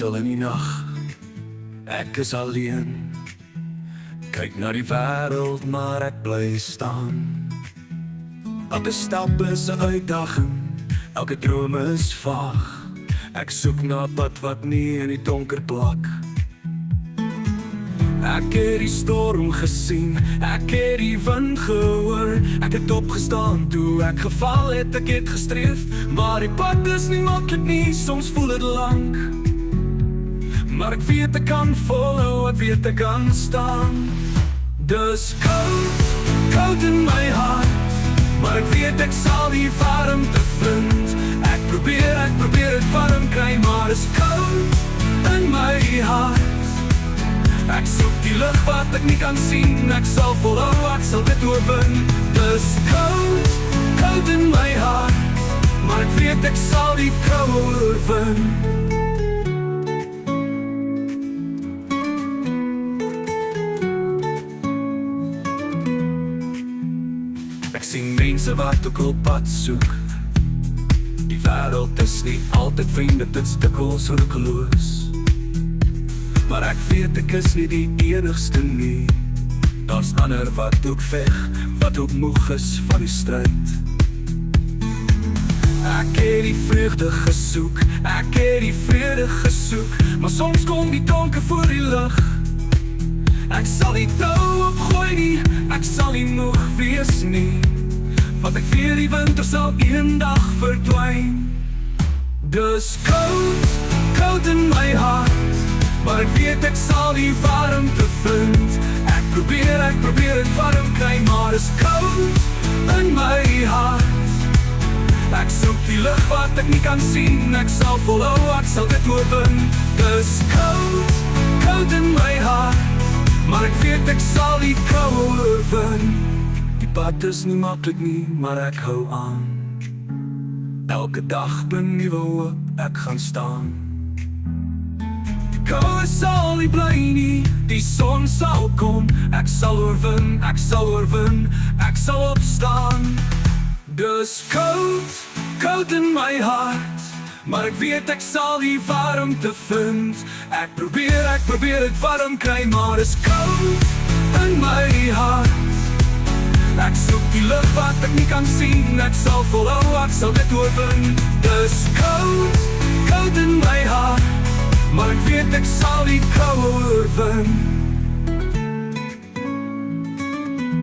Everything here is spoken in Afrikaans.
stil in die nag. Ek is alleen. Kyk na die wêreld, maar ek bly staan. Elke stap is 'n uitdaging, elke droom is vaag. Ek soek na 'n pad wat nie in die donker plak. Ek het die storm gesien, ek het die wind gehoor. Ek het opgestaan toe ek geval het, ek het gestreef. Maar die pad is nie maklik nie, soms voel het lank. Maar ek weet ek kan volhou, ek weet ek kan staan. Dus koud, koud in my hart, maar ek weet ek sal die warmte vind. Ek probeer het warm kry, maar is koud in my hart. Ek soek die lig wat ek nie kan sien, ek sal volhou, ek sal dit oorwin. Dis koud, koud in my hart, maar ek weet ek sal die koue oorwin. Ek sien mense wat ook op pad soek. Die wêreld is nie altyd vriende, dit is dikwels roekeloos. Maar ek weet ek is nie die enigste nie. Daar's ander wat ook veg, wat ook moeg is van die stryd. Ek het die vreugde gesoek, ek het die vrede gesoek, maar soms kom die donker voor die lig. Ek sal nie tou opgooi nie, ek sal nie moeg wees nie, want ek weet die winter sal eendag verdwyn. Dus koud, koud in my hart, maar ek weet ek sal die warmte vind. Ek probeer het warm kry, maar is koud in my hart. Ek soek die lig wat ek nie kan sien, ek sal volhou, ek sal dit oorwin. Dis koud, koud in my hart, maar ek weet ek sal die koue oorwin. Die pad is nie maklik nie, maar ek hou aan. Elke dag bring nuwe hoop, ek gaan staan. Koue sal nie bly nie, die son sal kom. Ek sal oorwin, ek sal oorwin, ek sal opstaan. Dus koud, koud in my hart, maar ek weet ek sal die warmte vind. Ek probeer het warm kry, maar is koud in my hart. Ek soek die lig wat ek nie kan sien, ek sal volhou, ek sal dit oorwin. Dus koud, koud in my hart, maar ek weet ek sal die koue oorwin.